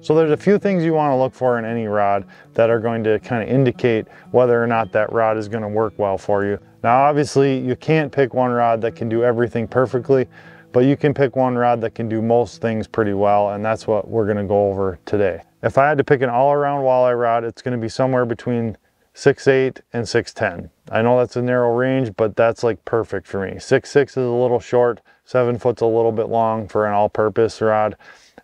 So there's a few things you want to look for in any rod that are going to kind of indicate whether or not that rod is going to work well for you. Now obviously you can't pick one rod that can do everything perfectly, but you can pick one rod that can do most things pretty well, and that's what we're going to go over today. If I had to pick an all-around walleye rod, it's going to be somewhere between 6'8" and 6'10". I know that's a narrow range, but that's like perfect for me. 6'6" is a little short, 7 foot's a little bit long for an all-purpose rod.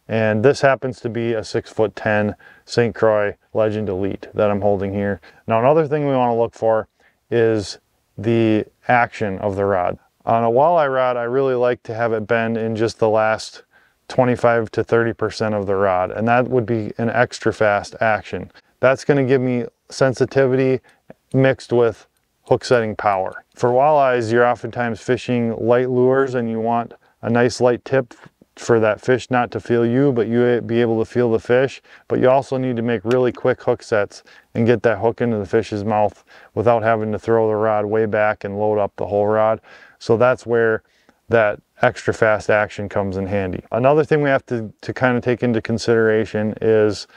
And this happens to be a 6'10" St. Croix Legend Elite that I'm holding here. Now another thing we want to look for is the action of the rod. On a walleye rod, I really like to have it bend in just the last 25 to 30% of the rod, and that would be an extra fast action. That's going to give me sensitivity mixed with hook setting power. For walleyes, you're oftentimes fishing light lures and you want a nice light tip for that fish not to feel you, but you be able to feel the fish. But you also need to make really quick hook sets and get that hook into the fish's mouth without having to throw the rod way back and load up the whole rod. So that's where that extra fast action comes in handy. Another thing we have to kind of take into consideration is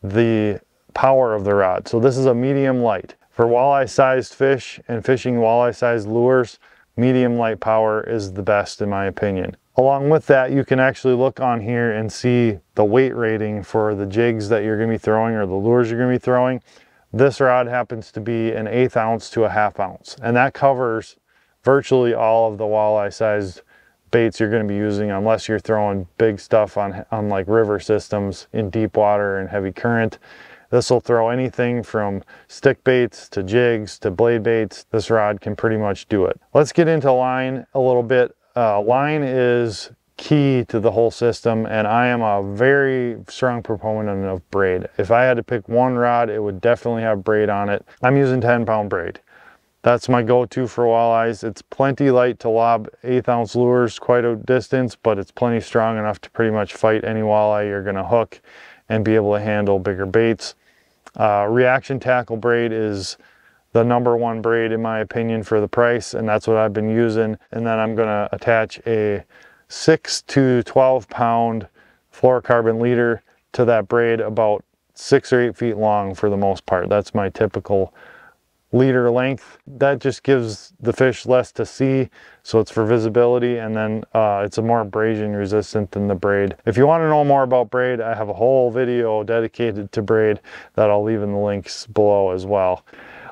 the power of the rod. So this is a medium light. For walleye sized fish and fishing walleye sized lures, medium light power is the best in my opinion. Along with that, you can actually look on here and see the weight rating for the jigs that you're going to be throwing or the lures you're going to be throwing. This rod happens to be an 1/8 ounce to a 1/2 ounce, and that covers virtually all of the walleye sized baits you're going to be using, unless you're throwing big stuff on like river systems in deep water and heavy current. This will throw anything from stick baits to jigs to blade baits. This rod can pretty much do it. Let's get into line a little bit. Line is key to the whole system, and I am a very strong proponent of braid. If I had to pick one rod, it would definitely have braid on it. I'm using 10-pound braid. That's my go-to for walleyes. It's plenty light to lob 1/8 ounce lures quite a distance, but it's plenty strong enough to pretty much fight any walleye you're gonna hook and be able to handle bigger baits. Reaction tackle braid is the #1 braid in my opinion for the price, and that's what I've been using. And then I'm gonna attach a 6 to 12 pound fluorocarbon leader to that braid, about 6 or 8 feet long for the most part. That's my typical leader length. That just gives the fish less to see, so it's for visibility, and then it's a more abrasion resistant than the braid. If you want to know more about braid, I have a whole video dedicated to braid that I'll leave in the links below as well.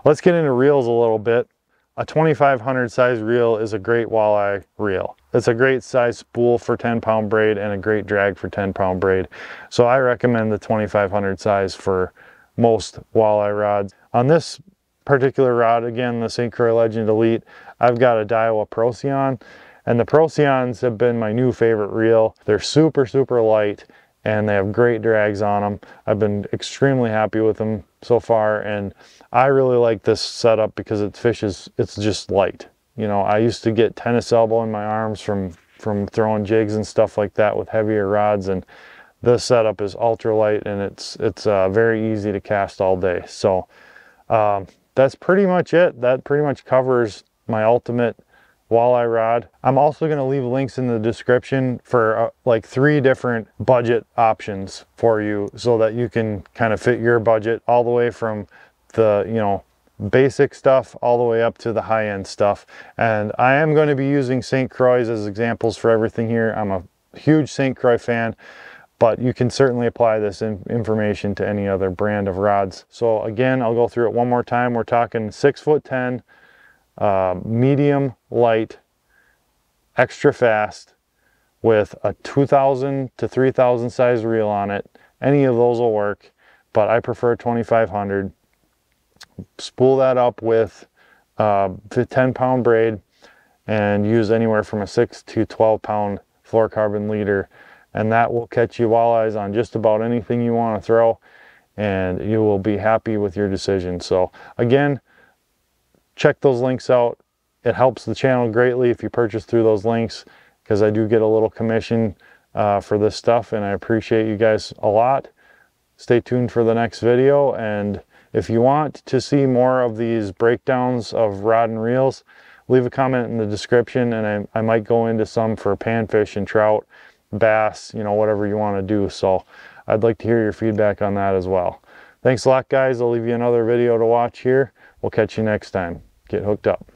Let's get into reels a little bit. A 2500 size reel is a great walleye reel. It's a great size spool for 10-pound braid and a great drag for 10-pound braid. So I recommend the 2500 size for most walleye rods. On this particular rod, again, the St. Croix Legend Elite, I've got a Daiwa Procyon, and the Procyons have been my new favorite reel. They're super, super light, and they have great drags on them. I've been extremely happy with them so far, and I really like this setup because it's just light. You know, I used to get tennis elbow in my arms from throwing jigs and stuff like that with heavier rods, and this setup is ultra light, and it's very easy to cast all day. So that's pretty much it. That pretty much covers my ultimate walleye rod. I'm also going to leave links in the description for like 3 different budget options for you, so that you can kind of fit your budget, all the way from the, you know, basic stuff all the way up to the high-end stuff. And I am going to be using St. Croix as examples for everything here. I'm a huge St. Croix fan, but you can certainly apply this information to any other brand of rods. So again, I'll go through it one more time. We're talking 6'10", medium light, extra fast, with a 2000 to 3000 size reel on it. Any of those will work, but I prefer 2500. Spool that up with 10-pound braid and use anywhere from a 6 to 12 pound fluorocarbon leader, and that will catch you walleyes on just about anything you want to throw, and you will be happy with your decision. So again, check those links out. It helps the channel greatly if you purchase through those links, because I do get a little commission for this stuff, and I appreciate you guys a lot. Stay tuned for the next video, and if you want to see more of these breakdowns of rod and reels, leave a comment in the description, and I might go into some for panfish and trout, bass, you know, whatever you want to do. So I'd like to hear your feedback on that as well. Thanks a lot, guys. I'll leave you another video to watch here. We'll catch you next time. Get hooked up.